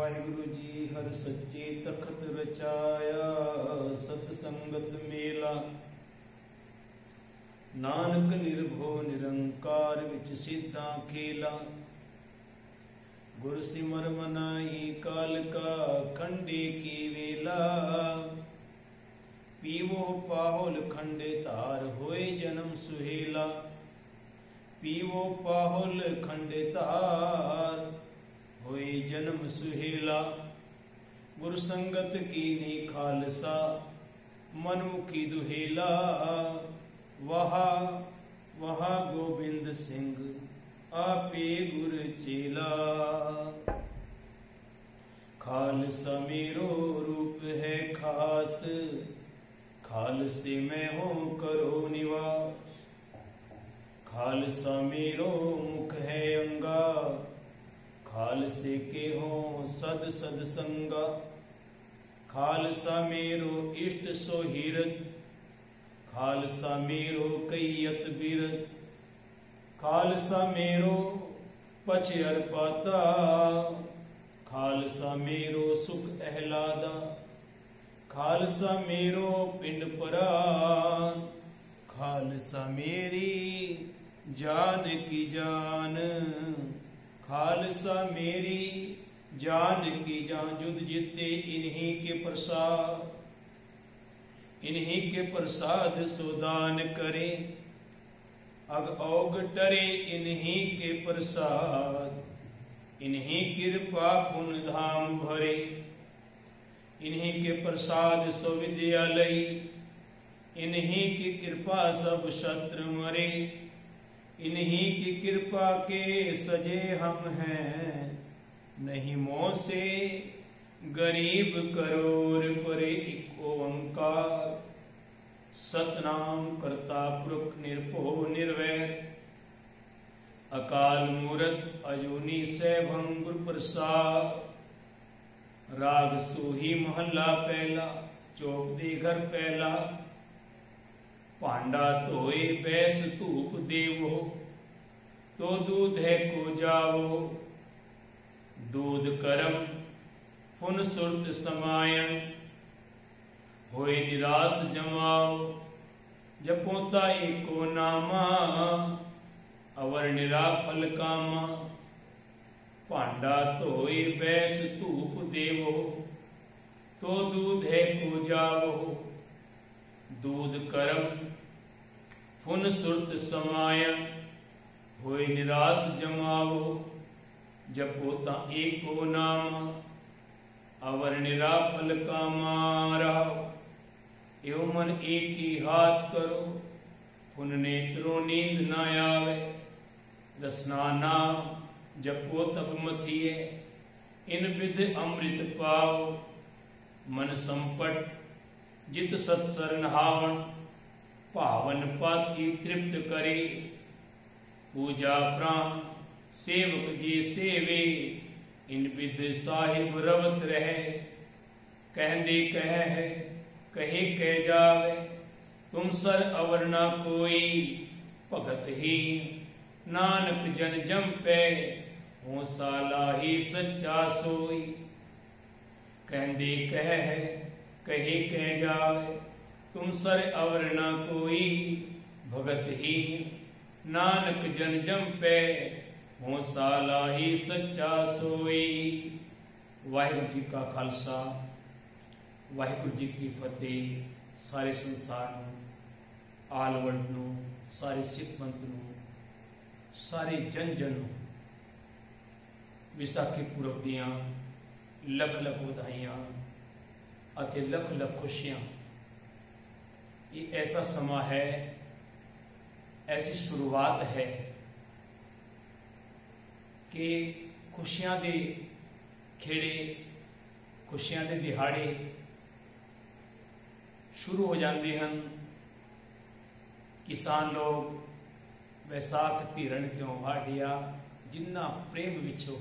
वाहिगुरु जी हर सच्चे तखत रचाया, सतसंगत मेला नानक निर्भो निरंकार विच सिद्धा खेला। गुर सिमर मनाई काल का खंडे की वेला, पीवो पाहुल खंडे तार होए जन्म सुहेला। पीवो पाहुल खंडे तार होए जन्म सुहेला। गुरु संगत की नी खालसा मनमुखी दुहेला। वहा वहा गोबिंद सिंह आपे गुर चेला। खालसा मेरो रूप है खास, खालसे में हो करो निवास। खालसा मेरो मुख है अंगा, खालसे के हो सद सद संगा। खालसा मेरो इष्ट सोहिरत, खालसा मेरो कैयत बिरत। खालसा मेरो पचयर पाता, खालसा मेरो सुख अहलादा। खालसा मेरो पिंड परान, खालसा मेरी जान की जान। खालसा मेरी जान की जान। जुद जिते इन्हीं के प्रसाद, इन्हीं के प्रसाद सुदान करे। अग औग टरे इन्हीं के प्रसाद, इन्हीं कृपा पुन धाम भरे। इन्हीं के प्रसाद सो विद्यालय, इन्हीं की कृपा सब शत्रु मरे। इन्हीं की कृपा के सजे हम हैं, नहीं मोह से गरीब करोड़ परे एक ओंकार। सतनाम करता पुरख निरभो निर्वैर, अकाल मूरत अजूनी सैभं गुर प्रसाद। राग सोही महला पहला, चौक दे घर पहला। पांडा धोए बैस धूप देवो, तो दूध है को जावो। दूध करम फुन सुरत समायन, होए निराश जमाओ। जपोता एको नामा, अवर निराफल कामा। पांडा धोए बैस धूप देवो, तो दूध है को जावो। दूध करम फुन सुरत समायन, होए निराश जमावो। जपोता एको नाम, अवर निराफल कामा रहो। यो मन एक ही हाथ करो, फुन नेत्रों नींद न आवे। रसना नाम जपो तब मथिए, इन विध अमृत पाओ। मन संपट जित सत्सर नहावन, पावन पाती तृप्त करे। पूजा प्राण सेवक जी सेवे, इन विध साहिब रवत रहे। कहंदे कह है कहे कह जावे, तुम सर अवर ना कोई। भगत ही नानक जन जम पे, हो साला ही सच्चा सोई। कहंदे कह है कहे कह जावे, तुम सर अवर ना कोई। भगत ही नानक जन जम पे, हो साला ही सच्चा सोई। वाहिगुरु जी का खालसा, वाहिगुरु जी की फतेह। सारे संसार नूं, आल वंड नूं, सारे सिख पंथ नूं, सारे जन जन नूं विसाखी पुरब दियां लख लख ਵਧਾਈਆਂ ਅਤੇ लख लख खुशियां। ये ऐसा समा है, ऐसी शुरुआत है कि खुशियां दे खेड़े, खुशियां दे दिहाड़े शुरू हो जाते हैं। किसान लोग वैसाख धीरण क्यों वाढ़िया, जिन्ना प्रेम विचो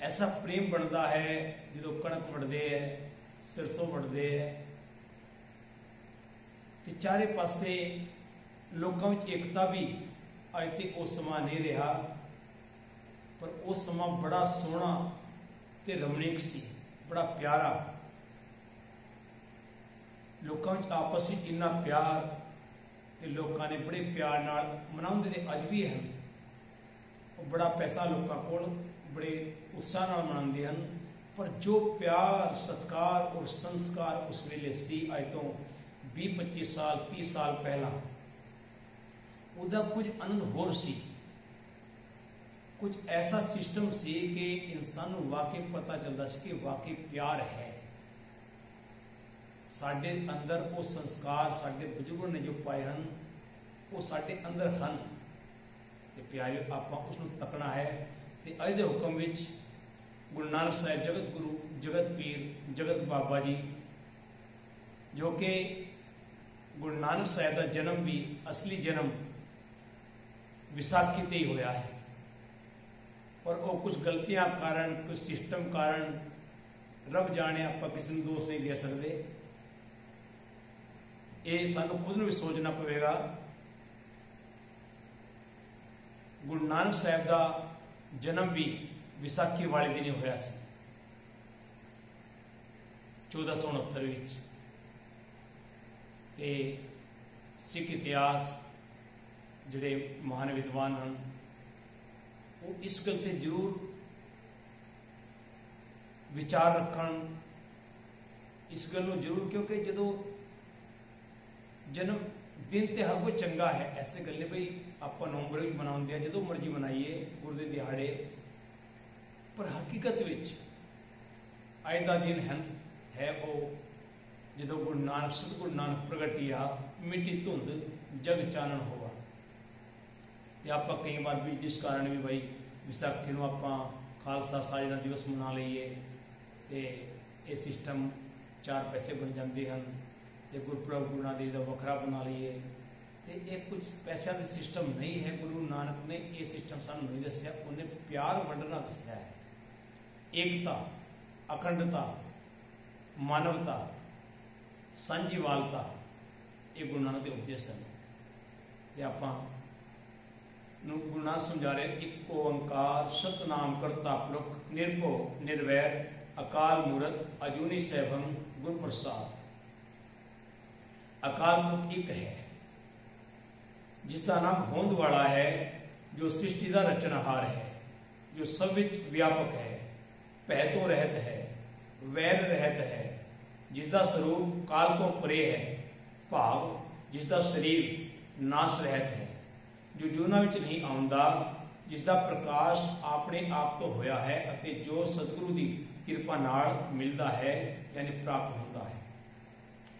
ऐसा प्रेम बनता है जो कणक वढ़ते है, सरसों वढ़ते है, तो चारे पासे लोगों में एकता भी अज तक वो समा नहीं रहा। पर वो समा बड़ा सोहना ਤੇ ਰਮਣੀਕ ਸੀ, ਬੜਾ ਪਿਆਰਾ। ਲੋਕਾਂ ਵਿੱਚ ਆਪਸ ਵਿੱਚ ਇੰਨਾ ਪਿਆਰ ਤੇ ਲੋਕਾਂ ਨੇ ਬੜੇ ਪਿਆਰ ਨਾਲ ਮਨਾਉਂਦੇ ਤੇ ਅੱਜ ਵੀ ਹਨ। ਉਹ ਬੜਾ ਪੈਸਾ ਲੋਕਾਂ ਕੋਲ ਬੜੇ ਉਤਸ਼ਾਹ ਨਾਲ ਮਨਾਉਂਦੇ ਹਨ, ਪਰ ਜੋ ਪਿਆਰ ਸਤਿਕਾਰ ਔਰ ਸੰਸਕਾਰ ਉਸ ਵੇਲੇ ਸੀ, ਅੱਜ ਤੋਂ 20-25 ਸਾਲ 30 ਸਾਲ ਪਹਿਲਾਂ, ਉਹਦਾ ਕੁਝ ਆਨੰਦ ਹੋਰ ਸੀ। ਕੁਝ ਐਸਾ ਸਿਸਟਮ ਸੀ ਕਿ ਇਨਸਾਨ ਨੂੰ ਵਾਕਈ ਪਤਾ ਚੱਲਦਾ ਸੀ ਕਿ ਵਾਕਈ ਪਿਆਰ ਹੈ। ਸਾਡੇ ਅੰਦਰ ਉਹ ਸੰਸਕਾਰ ਸਾਡੇ ਬਜ਼ੁਰਗਾਂ ਨੇ ਜੋ ਪਾਏ ਹਨ ਉਹ ਸਾਡੇ ਅੰਦਰ ਹਨ ਤੇ ਪਿਆਰੇ ਆਪਾਂ ਉਸ ਨੂੰ ਤੱਕਣਾ ਹੈ। ਤੇ ਅੱਜ ਦੇ ਹੁਕਮ ਵਿੱਚ ਗੁਰੂ ਨਾਨਕ ਸਾਹਿਬ ਜਗਤ ਗੁਰੂ, ਜਗਤ ਪੀਰ, ਜਗਤ ਬਾਬਾ ਜੀ, ਜੋ ਕਿ ਗੁਰੂ ਨਾਨਕ ਸਾਹਿਬ ਦਾ ਜਨਮ ਵੀ ਅਸਲੀ ਜਨਮ ਵਿਸਾਖੀ ਤੇ ਹੀ ਹੋਇਆ ਹੈ, ਪਰ ਉਹ ਕੁਝ ਗਲਤੀਆਂ ਕਾਰਨ, ਕੁਝ ਸਿਸਟਮ ਕਾਰਨ, ਰੱਬ ਜਾਣੇ, ਆਪਾਂ ਕਿਸੇ ਨੂੰ ਦੋਸ਼ ਨਹੀਂ ਦੇ ਸਕਦੇ। ਇਹ ਸਾਨੂੰ ਖੁਦ ਨੂੰ ਵੀ ਸੋਚਣਾ ਪਵੇਗਾ। ਗੁਰੂ ਨਾਨਕ ਸਾਹਿਬ ਦਾ ਜਨਮ ਵੀ ਵਿਸਾਖੀ ਵਾਲੇ ਦਿਨ ਹੀ ਹੋਇਆ ਸੀ, 1469 ਵਿੱਚ। ਤੇ ਸਿੱਖ ਇਤਿਹਾਸ ਜਿਹੜੇ ਮਹਾਨ ਵਿਦਵਾਨ ਹਨ ਉਹ ਇਸ ਗੱਲ ਤੇ ਜ਼ਰੂਰ ਵਿਚਾਰ ਰੱਖਣ, ਇਸ ਗੱਲ ਨੂੰ ਜ਼ਰੂਰ, ਕਿਉਂਕਿ ਜਦੋਂ ਜਨਮ ਦਿਨ ਤੇ ਹਰ ਕੋਈ ਚੰਗਾ ਹੈ, ਐਸੇ ਗੱਲ ਨਹੀਂ ਬਈ ਆਪਾਂ ਨਵੰਬਰ ਵਿੱਚ ਮਨਾਉਂਦੇ ਆ, ਜਦੋਂ ਮਰਜ਼ੀ ਮਨਾਈਏ ਗੁਰੂ ਦੇ ਦਿਹਾੜੇ, ਪਰ ਹਕੀਕਤ ਵਿੱਚ ਅੱਜ ਦਾ ਦਿਨ ਹੈ ਉਹ ਜਦੋਂ ਗੁਰੂ ਨਾਨਕ, ਸਤਿਗੁਰੂ ਨਾਨਕ ਪ੍ਰਗਟਿਆ, ਮਿੱਟੀ ਧੁੰਦ ਜਗ ਚਾਨਣ ਹੋਵਾ। ਤੇ ਆਪਾਂ ਕਈ ਵਾਰ ਵੀ ਜਿਸ ਕਾਰਨ ਵੀ ਬਈ ਵਿਸਾਖੀ ਨੂੰ ਆਪਾਂ ਖਾਲਸਾ ਸਾਜਨਾ ਦਿਵਸ ਮਨਾ ਲਈਏ ਤੇ ਇਹ ਸਿਸਟਮ 4 ਪੈਸੇ ਬਣ ਜਾਂਦੇ ਹਨ, ਤੇ ਗੁਰਪੁਰਬ ਗੁਰੂ ਨਾਨਕ ਦੇਵ ਦਾ ਵੱਖਰਾ ਬਣਾ ਲਈਏ, ਤੇ ਇਹ ਕੁਝ ਪੈਸਿਆਂ ਦਾ ਸਿਸਟਮ ਨਹੀਂ ਹੈ। ਗੁਰੂ ਨਾਨਕ ਨੇ ਇਹ ਸਿਸਟਮ ਸਾਨੂੰ ਨਹੀਂ ਦੱਸਿਆ, ਉਹਨੇ ਪਿਆਰ ਵੰਡਣਾ ਦੱਸਿਆ ਹੈ। ਏਕਤਾ, ਅਖੰਡਤਾ, ਮਾਨਵਤਾ, ਸਾਂਝੀਵਾਲਤਾ, ਇਹ ਗੁਰੂ ਨਾਨਕ ਦੇ ਉਪਦੇਸ਼ ਹਨ। ਤੇ ਆਪਾਂ ਨੂੰ ਗੁਰੂ ਨਾਨਕ ਸਮਝਾ ਰਹੇ, ਇੱਕ ਓੰਕਾਰ ਸਤਿਨਾਮ ਕਰਤਾ ਪੁਰਖ, ਨਿਰਭਉ ਨਿਰਵੈਰ, ਅਕਾਲ ਮੂਰਤ, ਅਜੂਨੀ ਸੈਭੰ, ਗੁਰ ਪ੍ਰਸਾਦ। ਅਕਾਲ ਪੁਰਖ ਇੱਕ ਹੈ, ਜਿਸ ਦਾ ਨਾਮ ਹੋਂਦ ਵਾਲਾ ਹੈ, ਜੋ ਸ੍ਰਿਸ਼ਟੀ ਦਾ ਰਚਨਹਾਰ ਹੈ, ਜੋ ਸਭ ਵਿੱਚ ਵਿਆਪਕ ਹੈ, ਭੈ ਤੋਂ ਰਹਿਤ ਹੈ, ਵੈਰ ਰਹਿਤ ਹੈ, ਜਿਸ ਦਾ ਸਰੂਪ ਕਾਲ ਤੋਂ ਪਰੇ ਹੈ, ਭਾਵ ਜਿਸ ਦਾ ਸਰੀਰ ਨਾਸ ਰਹਿਤ ਹੈ, ਜੋ ਜੂਨਾਂ ਵਿੱਚ ਨਹੀਂ ਆਉਂਦਾ, ਜਿਸ ਦਾ ਪ੍ਰਕਾਸ਼ ਆਪਣੇ ਆਪ ਤੋਂ ਹੋਇਆ ਹੈ ਅਤੇ ਜੋ ਸਤਿਗੁਰੂ ਦੀ ਕਿਰਪਾ ਨਾਲ ਮਿਲਦਾ ਹੈ ਯਾਨੀ ਪ੍ਰਾਪਤ ਹੁੰਦਾ ਹੈ।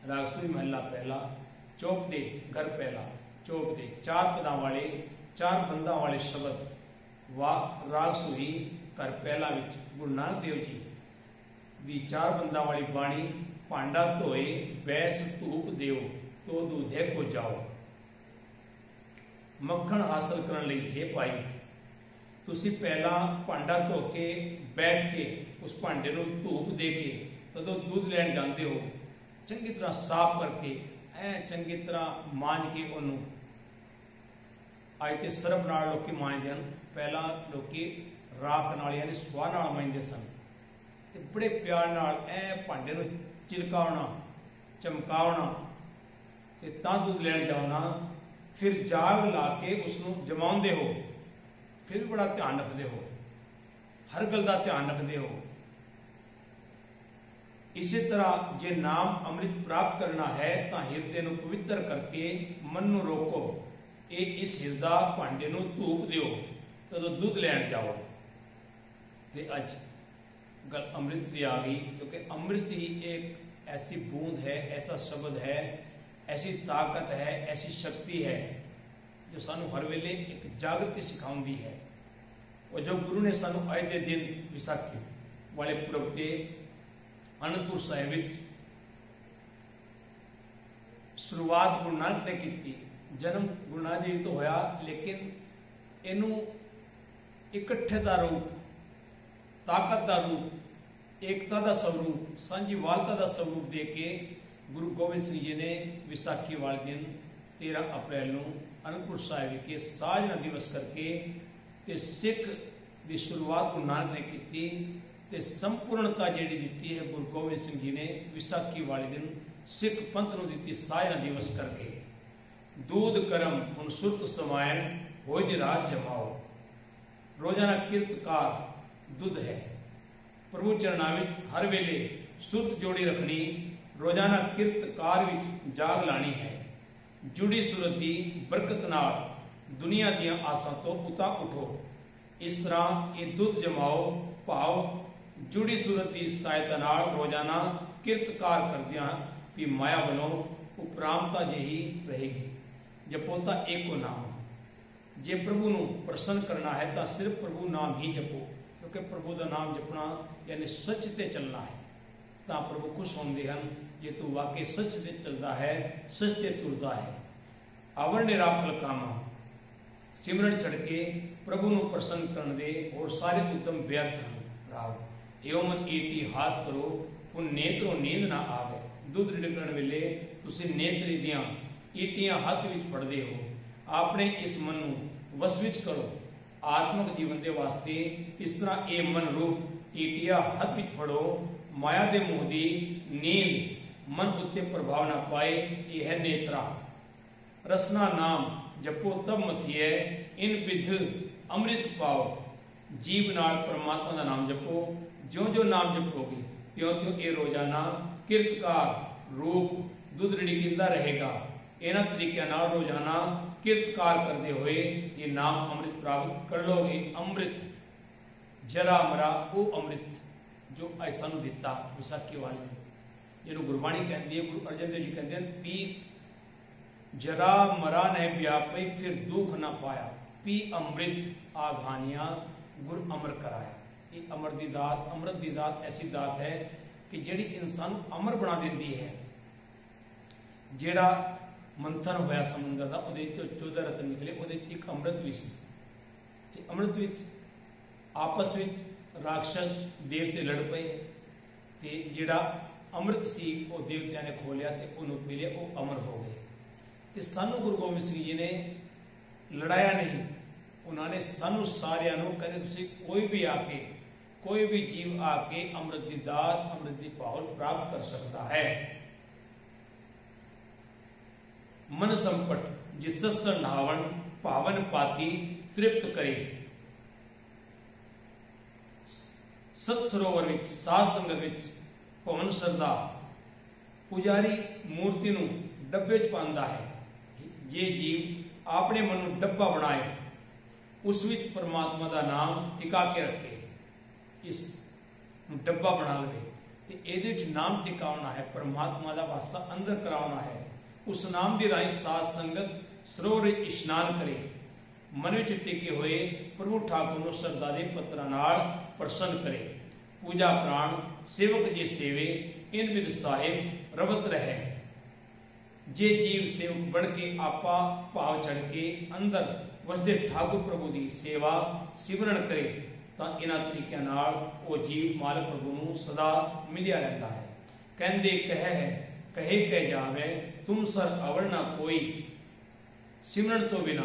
ਰਾਗ ਸੂਈ ਮਹੱਲਾ ਪਹਿਲਾ, ਚੌਕ ਦੇ ਘਰ ਪਹਿਲਾ। ਚੌਕ ਦੇ 4 ਪਦਾਂ ਵਾਲੇ 4 ਬੰਦਾਂ ਵਾਲੇ ਸ਼ਬਦ ਵਾਹ ਰਾਗ ਸੂਈ ਘਰ ਪਹਿਲਾ ਵਿੱਚ ਗੁਰੂ ਨਾਨਕ ਦੇਵ ਜੀ ਦੀ 4 ਬੰਦਾਂ ਵਾਲੀ ਬਾਣੀ। ਭਾਂਡਾ ਧੋਏ ਬੈਸ ਧੂਪ ਦਿਓ, ਤੋ ਦੂਧੇ ਕੋ ਜਾਓ। ਮੱਖਣ ਹਾਸਲ ਕਰਨ ਲਈ ਹੈ ਭਾਈ, ਤੁਸੀਂ ਪਹਿਲਾਂ ਭਾਂਡਾ ਧੋ ਕੇ ਬੈਠ ਕੇ ਉਸ ਭਾਂਡੇ ਨੂੰ ਧੂਪ ਦੇ ਕੇ ਤਦੋਂ ਦੁੱਧ ਲੈਣ ਜਾਂਦੇ ਹੋ। ਚੰਗੀ ਤਰ੍ਹਾਂ ਸਾਫ਼ ਕਰਕੇ ਚੰਗੀ ਤਰ੍ਹਾਂ ਮਾਂਜ ਕੇ ਉਹਨੂੰ, ਅੱਜ ਤੇ ਸਰਬ ਨਾਲ ਲੋਕੀ ਮਾਂਜਦੇ ਹਨ, ਪਹਿਲਾਂ ਲੋਕੀ ਰਾਖ ਨਾਲ ਯਾਨੀ ਸਵਾਹ ਨਾਲ ਮਾਂਜਦੇ ਸਨ। ਤੇ ਬੜੇ ਪਿਆਰ ਨਾਲ ਭਾਂਡੇ ਨੂੰ ਚਿਲਕਾਉਣਾ, ਚਮਕਾਉਣਾ ਤੇ ਤਾਂ ਦੁੱਧ ਲੈਣ ਜਾਣਾ। ਫਿਰ ਜਾਗ ਲਾ ਕੇ ਉਸ ਨੂੰ ਜਮਾਉਂਦੇ ਹੋ, ਫਿਰ ਬੜਾ ਧਿਆਨ ਰੱਖਦੇ ਹੋ, ਹਰ ਗੱਲ ਦਾ ਧਿਆਨ ਰੱਖਦੇ ਹੋ। ਇਸੇ ਤਰ੍ਹਾਂ ਜੇ ਨਾਮ ਅੰਮ੍ਰਿਤ ਪ੍ਰਾਪਤ ਕਰਨਾ ਹੈ ਤਾਂ ਹਿਰਦੇ ਨੂੰ ਪਵਿੱਤਰ ਕਰਕੇ ਮਨ ਨੂੰ ਰੋਕੋ। ਇਹ ਇਸ ਹਿਰਦਾ ਭਾਂਡੇ ਨੂੰ ਧੂਪ ਦਿਓ, ਤਦੋਂ ਦੁੱਧ ਲੈਣ ਜਾਓ। ਤੇ ਅੱਜ ਗੱਲ ਅੰਮ੍ਰਿਤ ਦੀ ਆ ਗਈ, ਕਿਉਂਕਿ ਅੰਮ੍ਰਿਤ ਹੀ ਇੱਕ ਐਸੀ ਬੂंद है, ऐसा शब्द है, ऐसी ताकत है, ऐसी शक्ति है जो सानू हर वेले एक जागृति सिखाउंदी है। और जो गुरु ने सानू अज दे दिन विसाखी वाले पुरब ते आनंदपुर साहिब विच शुरुआत गुरु नानक ने की। जन्म गुरु नानक देव तो होया, लेकिन इनू इकट्ठे का रूप, ताकत का रूप, एकता का स्वरूप, सांझीवालता का स्वरूप दे के गुरु गोबिंद सिंह जी ने विसाखी वाले दिन 13 अप्रैल को आनंदपुर साहिब के साजना दिवस करके ते सिख की शुरुआत गुरु नानक ने की। ਤੇ ਸੰਪੂਰਨਤਾ ਜਿਹੜੀ ਦਿੱਤੀ ਹੈ ਗੁਰੂ ਗੋਬਿੰਦ ਸਿੰਘ ਜੀ ਨੇ ਵਿਸਾਖੀ ਵਾਲੇ ਦਿਨ ਸਿੱਖ ਪੰਥ ਨੂੰ ਦਿੱਤੀ ਸਾਜਨਾ ਦਿਵਸ ਕਰਕੇ। ਦੂਧ ਕਰਮ ਹੁਣ ਸੁਰਤ ਸਮਾਇਣ ਹੋਇ ਨਿਰਾਜ ਜਮਾਓ। ਰੋਜ਼ਾਨਾ ਕਿਰਤਕਾਰ ਦੁੱਧ ਹੈ। ਪ੍ਰਭੂ ਚਰਨਾਂ ਵਿੱਚ ਹਰ ਵੇਲੇ ਸੁਰਤ ਜੋੜੀ ਰੱਖਣੀ, ਰੋਜ਼ਾਨਾ ਕਿਰਤਕਾਰ ਵਿੱਚ ਜਾਗ ਲਾਣੀ ਹੈ। ਜੁੜੀ ਸੁਰਤ ਦੀ ਬਰਕਤ ਨਾਲ ਦੁਨੀਆ ਦੀਆਂ ਆਸਾਂ ਤੋਂ ਉਤਾ ਉਠੋ। ਇਸ ਤਰ੍ਹਾਂ ਇਹ ਦੁੱਧ ਜਮਾਓ ਭਾਵ ਜੁੜੀ ਸੁਰਤ ਦੀ ਸਹਾਇਤਾ ਨਾਲ ਰੋਜ਼ਾਨਾ ਕਿਰਤਕਾਰ ਕਰਦਿਆਂ ਵੀ ਮਾਇਆ ਵੱਲੋਂ ਉਪਰਾਮਤਾ ਜਿਹੀ ਰਹੇਗੀ। ਜਪੋ ਤਾਂ ਏਕੋ ਨਾਮ। ਜੇ ਪ੍ਰਭੂ ਨੂੰ ਪ੍ਰਸੰਨ ਕਰਨਾ ਹੈ ਤਾਂ ਸਿਰਫ ਪ੍ਰਭੂ ਨਾਮ ਹੀ ਜਪੋ, ਕਿਉਂਕਿ ਪ੍ਰਭੂ ਦਾ ਨਾਮ ਜਪਣਾ ਯਾਨੀ ਸੱਚ ਤੇ ਚੱਲਣਾ ਹੈ ਤਾਂ ਪ੍ਰਭੂ ਖੁਸ਼ ਹੁੰਦੇ ਹਨ। ਜੇ ਤੂੰ ਵਾਕਈ ਸੱਚ ਤੇ ਚੱਲਦਾ ਹੈ, ਸੱਚ ਤੇ ਤੁਰਦਾ ਹੈ। ਆਵਰ ਨਿਰਾਫਲ ਕਾਮਾ ਸਿਮਰਨ ਛੱਡ ਕੇ ਪ੍ਰਭੂ ਨੂੰ ਪ੍ਰਸੰਨ ਕਰਨ ਦੇ ਹੋਰ ਸਾਰੇ ਉਦਮ ਵਿਅਰਥ ਹਨ। ਰਾਗ ਏਉ ਮਨ ਈਟੀ ਹਾਥ ਕਰੋ ਪੁਨ ਨੇਤਰੋਂ ਨੀਂਦ ਨਾ ਆਵੇ। ਦੁੱਧ ਰਿੜਕਣ ਵੇਲੇ ਤੁਸੀਂ ਨੇਤਰੀ ਦੀਆਂ ਈਟੀਆਂ ਹੱਥ ਵਿੱਚ ਫੜਦੇ ਹੋ। ਆਪਣੇ ਇਸ ਮਨ ਨੂੰ ਵਸ ਵਿੱਚ ਕਰੋ। ਆਤਮਿਕ ਜੀਵਨ ਦੇ ਵਾਸਤੇ ਇਸ ਤਰ੍ਹਾਂ ਇਹ ਮਨ ਰੂਪ ਈਟੀਆਂ ਹੱਥ ਵਿੱਚ ਫੜੋ। ਮਾਇਆ ਦੇ ਮੋਹ ਦੀ ਨੀਂਦ ਮਨ ਉੱਤੇ ਪ੍ਰਭਾਵ ਨਾ ਪਾਏ। ਇਹ ਹੈ ਨੇਤਰਾ। ਰਸਨਾ ਨਾਮ ਜਪੋ ਤਬ ਮਥੀਏ ਇਨ ਵਿਧ ਅੰਮ੍ਰਿਤ ਪਾਓ। ਜੀਵ ਨਾਲ ਪਰਮਾਤਮਾ ਦਾ ਨਾਮ ਜਪੋ। ਜਿਉਂ-ਜਿਉਂ ਨਾਮ ਜਪੋਗੇ ਤਿਉਂ-ਤਿਉਂ ਇਹ ਰੋਜ਼ਾਨਾ ਕਿਰਤਕਾਰ ਰੂਪ ਦੁੱਧ ਰਿੜਕਦਾ ਰਹੇਗਾ। ਇਹਨਾਂ ਤਰੀਕਿਆਂ ਨਾਲ ਰੋਜ਼ਾਨਾ ਕਿਰਤਕਾਰ ਕਰਦੇ ਹੋਏ ਇਹ ਨਾਮ ਅੰਮ੍ਰਿਤ ਪ੍ਰਾਪਤ ਕਰ ਲੋਗੇ। ਅੰਮ੍ਰਿਤ ਜਰਾ ਮਰਾ ਉਹ ਅੰਮ੍ਰਿਤ ਜੋ ਅੱਜ ਸਾਨੂੰ ਦਿੱਤਾ ਵਿਸਾਖੀ ਵਾਲੇ ਦਿਨ, ਜਿਹਨੂੰ ਗੁਰਬਾਣੀ ਕਹਿੰਦੀ ਹੈ। ਗੁਰੂ ਅਰਜਨ ਦੇਵ ਜੀ ਕਹਿੰਦੇ ਹਨ ਪੀ ਜਰਾ ਮਰਾ ਨਹਿ ਵਿਆਪਈ ਫਿਰ ਦੁੱਖ ਨਾ ਪਾਇਆ। ਪੀ ਅੰਮ੍ਰਿਤ ਆਘਾਨੀਆਂ ਗੁਰ ਅਮਰ ਕਰਾਇਆ। ਇਹ ਅਮਰ ਦੀ ਦਾਤ, ਅੰਮ੍ਰਿਤ ਦੀ ਦਾਤ ਐਸੀ ਦਾਤ ਹੈ ਕਿ ਜਿਹੜੀ ਇਨਸਾਨ ਨੂੰ ਅਮਰ ਬਣਾ ਦਿੰਦੀ ਹੈ। ਜਿਹੜਾ ਮੰਥਨ ਹੋਇਆ ਸਮੁੰਦਰ ਦਾ, ਉਹਦੇ ਤੋਂ 14 ਰਤਨ ਨਿਕਲੇ, ਉਹਦੇ ਚ ਇੱਕ ਅੰਮ੍ਰਿਤ ਵੀ ਸੀ। ਤੇ ਅੰਮ੍ਰਿਤ ਵਿੱਚ ਆਪਸ ਵਿੱਚ ਰਾਖਸ਼ ਦੇਵਤੇ ਲੜ ਪਏ ਤੇ ਜਿਹੜਾ ਅੰਮ੍ਰਿਤ ਸੀ ਉਹ ਦੇਵਤਿਆਂ ਨੇ ਖੋਲਿਆ ਤੇ ਉਹਨੂੰ ਪੀ ਲਿਆ, ਉਹ ਅਮਰ ਹੋ ਗਏ। ਤੇ ਸਾਨੂੰ ਗੁਰੂ ਗੋਬਿੰਦ ਸਿੰਘ ਜੀ ਨੇ ਲੜਾਇਆ ਨਹੀਂ, ਉਹਨਾਂ ਨੇ ਸਾਨੂੰ ਸਾਰਿਆਂ ਨੂੰ ਕਹਿੰਦੇ ਤੁਸੀਂ ਕੋਈ ਵੀ ਆ ਕੇ, ਕੋਈ ਵੀ ਜੀਵ ਆ ਕੇ ਅੰਮ੍ਰਿਤ ਦੀ ਦਾਤ, ਅੰਮ੍ਰਿਤ ਦੀ ਪਾਹੁਲ ਪ੍ਰਾਪਤ ਕਰ ਸਕਦਾ ਹੈ। ਮਨ ਸੰਪਟ ਜਿਸ ਸੰਢਾਵਣ ਭਾਵਨ ਪਾਤੀ ਤ੍ਰਿਪਤ ਕਰੇ। ਸਤ ਸਰੋਵਰ ਵਿੱਚ ਸਾਧ ਸੰਗਤ ਵਿੱਚ ਭਵਨ ਸਰਦਾ ਪੁਜਾਰੀ ਮੂਰਤੀ ਨੂੰ ਡੱਬੇ ਚ ਪਾਉਂਦਾ ਹੈ। ਜੇ ਜੀਵ ਆਪਣੇ ਮਨ ਨੂੰ ਡੱਬਾ ਬਣਾਏ, ਉਸ ਵਿੱਚ ਪਰਮਾਤਮਾ ਦਾ ਨਾਮ ਟਿਕਾ ਕੇ ਰੱਖੇ, ਇਸ ਨੂੰ ਡੱਬਾ ਬਣਾ ਲਵੇ ਤੇ ਇਹਦੇ ਵਿੱਚ ਨਾਮ ਟਿਕਾਉਣਾ ਹੈ, ਪਰਮਾਤਮਾ ਦਾ ਵਾਸਾ ਅੰਦਰ ਕਰਾਉਣਾ ਹੈ। ਉਸ ਨਾਮ ਦੀ ਰਾਹੀਂ ਸਾਧ ਸੰਗਤ ਸਰੋਵਰ ਵਿੱਚ ਇਸ਼ਨਾਨ ਕਰੇ। ਮਨ ਵਿੱਚ ਟਿਕੇ ਹੋਏ ਪ੍ਰਭੂ ਠਾਕੁਰ ਨੂੰ ਸ਼ਰਧਾ ਦੇ ਪੱਤਰਾਂ ਨਾਲ ਪ੍ਰਸੰਨ ਕਰੇ। ਪੂਜਾ ਪ੍ਰਾਣ ਸੇਵਕ ਜੇ ਸੇਵੇ ਇਨ ਵਿਦ ਸਾਹਿਬ ਰਵਤ ਰਹੇ। ਜੇ ਜੀਵ ਸੇਵਕ ਬਣ ਕੇ ਆਪਾ ਭਾਵ ਛੱਡ ਕੇ ਅੰਦਰ ਵਸਦੇ ਠਾਕੁਰ ਪ੍ਰਭੂ ਦੀ ਸੇਵਾ ਸਿਮਰਨ ਕਰੇ ਤਾਂ ਇਹਨਾਂ ਤਰੀਕਿਆਂ ਨਾਲ ਉਹ ਜੀਵ ਮਾਲਕ ਪ੍ਰਭੂ ਨੂੰ ਸਦਾ ਮਿਲਿਆ ਰਹਿੰਦਾ ਹੈ। ਕਹਿੰਦੇ ਕਹੇ ਕਹਿ ਜਾਵੇ ਤੁਮ ਸਰ ਅਵਰ ਨਾ ਕੋਈ। ਸਿਮਰਨ ਤੋਂ ਬਿਨਾ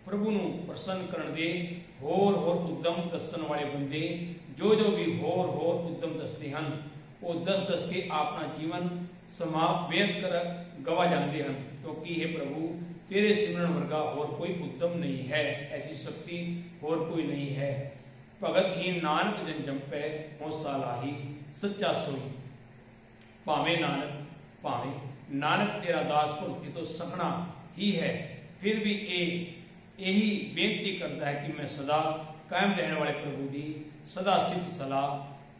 ਪ੍ਰਭੂ ਨੂੰ ਪ੍ਰਸੰਨ ਕਰਨ ਦੇ ਹੋਰ ਉਦਮ ਦੱਸਣ ਵਾਲੇ ਬੰਦੇ ਜੋ ਵੀ ਹੋਰ ਉਦਮ ਦੱਸਦੇ ਹਨ, ਉਹ ਦੱਸ ਕੇ ਆਪਣਾ ਜੀਵਨ ਸਮਾ ਵਿਅਰਥ ਕਰ ਗਵਾ ਜਾਂਦੇ ਹਨ। ਕਿਉਂਕਿ ਇਹ ਪ੍ਰਭੂ तेरे सिमरन वर्गा और कोई उद्यम नहीं है, ऐसी शक्ति और कोई नहीं है। भगत ही नानक जन जंपै हो सालाही सच्चा सोई। भावे नानक तेरा दास भगती तो सखना ही है, फिर भी यही बेनती करता है कि मैं सदा कायम रहने वाले प्रभु की सदा सिद्ध सलाह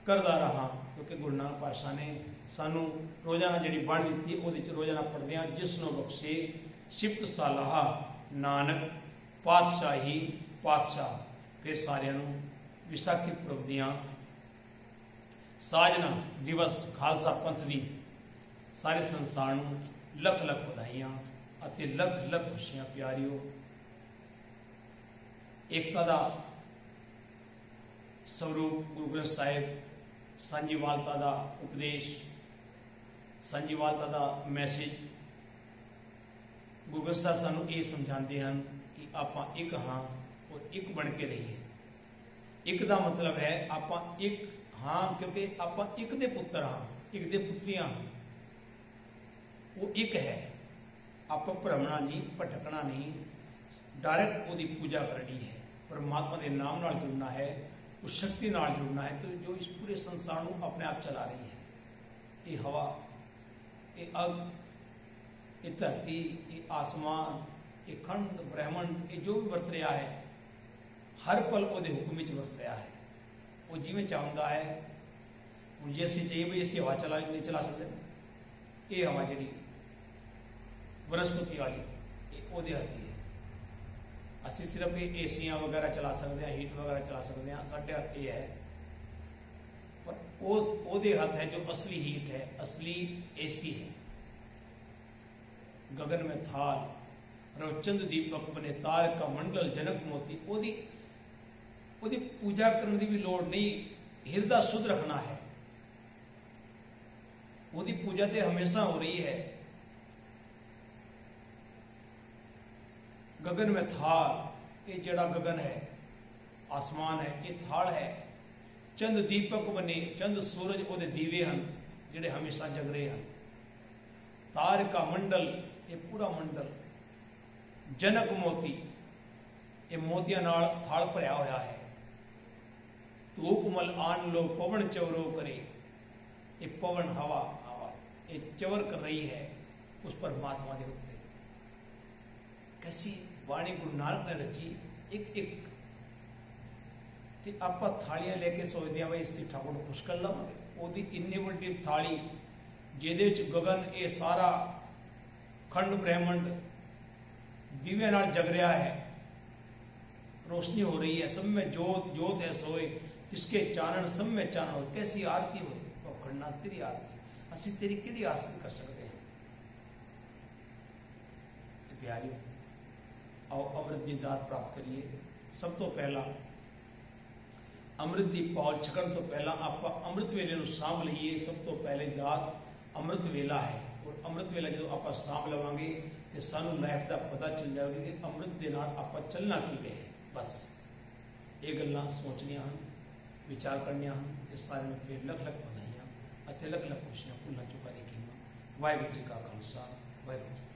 करता रहा। क्योंकि गुरु नानक पातशाह ने सानू रोजाना जी बण दी वो रोजाना पढ़ते हैं, जिसनों बख्शे सिफ्त सलाह नानक पातशाही पातशाह। फिर सारिਆਂ ਨੂੰ विसाखी पुरब ਦੀਆਂ साजना दिवस खालसा पंथ ਦੀ ਸਾਰੇ ਸੰਸਾਰ ਨੂੰ ਲੱਖ ਲੱਖ ਵਧਾਈਆਂ ਅਤੇ ਲੱਖ ਲੱਖ ਖੁਸ਼ੀਆਂ ਪਿਆਰਿਓ। एकता ਦਾ स्वरूप गुरु ग्रंथ साहिब, ਸਾਂਝੀਵਾਲਤਾ ਦਾ ਉਪਦੇਸ਼, ਸਾਂਝੀਵਾਲਤਾ ਦਾ ਮੈਸੇਜ। ਗੁਰੂ ਗ੍ਰੰਥ ਸਾਹਿਬ ਸਾਨੂੰ ਇਹ ਸਮਝਾਉਂਦੇ ਹਨ ਕਿ ਆਪਾਂ ਇੱਕ ਹਾਂ ਔਰ ਇੱਕ ਬਣ ਕੇ ਰਹੀਏ। ਇੱਕ ਦਾ ਮਤਲਬ ਹੈ ਆਪਾਂ ਇੱਕ हाँ, क्योंकि ਆਪਾਂ ਇੱਕ ਦੇ ਪੁੱਤਰ ਹਾਂ, ਇੱਕ ਦੇ ਪੁੱਤਰੀਆਂ ਹਾਂ। ਉਹ ਇੱਕ ਹੈ। ਆਪਾਂ ਭਰਮਣਾ ਨਹੀਂ, ਭਟਕਣਾ ਨਹੀਂ, डायरेक्ट ਉਹਦੀ पूजा करनी है, परमात्मा के नाम नाल जुड़ना है, उस शक्ति नाल जुड़ना है, तो जो इस पूरे संसार को अपने आप चला रही है। ये हवा, ये अग, ये धरती, ये आसमान, ये खंड ब्रह्मंड, ये जो भी वरत रहा है हर पल वो हुक्म में वरत रहा है। वो जिमें चाहता है। हम जे असं चाहिए भाई असं हवा चला नहीं चला सकते। ये हवा जी वनस्पति वाली वो हाथी है। असं सिर्फ एसियां वगैरह चला सकते हैं, हीट वगैरह चला सकते हैं, साढ़े हाथ ये है। पर वो हाथ है जो असली हीट है, असली एसी है। गगन में थाल रवचंद दीपक बने तार का मंडल जनक मोती। ओदी पूजा करने की भी लोड़ नहीं, हृदय शुद्ध रखना है। ओदी पूजा तो हमेशा हो रही है। गगन में थाल, ये जड़ा गगन है, आसमान है, ये थाल है। चंद दीपक बने, चंद सूरज ओदे दीवे हैं जिहड़े हमेशा जग रहे हैं। तार का मंडल, ये पूरा मंडल। जनक मोती, ये मोतिया नाल थाल भरिया होया है। धूप मल आन लो पवन चवरो करे, ये पवन हवा ये चवर कर रही है उस परमात्मा के उत्ते। कैसी वाणी गुरु नानक ने रची। एक एक आप थालियां लेके सोचते हैं भाई इस ठाकुर को खुश कर लवांगे। ओदी इन्नी वड्डी थाली जिहदे विच गगन ये सारा खंड ब्रह्मंड दिव्य नाल जग रहा है, रोशनी हो रही है, सब में जोत जोत है सोए, तिसके चानन सब में चानन हो। कैसी आरती हो तो खड़ना तेरी आरती, असि तेरी किहड़ी आरती कर सकते हैं। प्यारियों आओ अमृत की दात प्राप्त करिए। सब तो पहला अमृत की पौल छकन तो पहला आप अमृत वेले नूं सांभ लईए। सब तो पहले दात अमृत वेला है, और अमृत वेला जो आप सांभ लवांगे तो सानू लाइफ का पता चल जाएगा कि अमृत के नाल आप चलना किवें है। बस ये गल्लां सोचनियां हैं, विचार करनियां हैं। इस सारे में फिर लख लख बधाइयां अते लख लख खुशियां भुल्लां चुका दी कीमत। वाहिगुरू जी का खालसा, वाहिगुरू जी।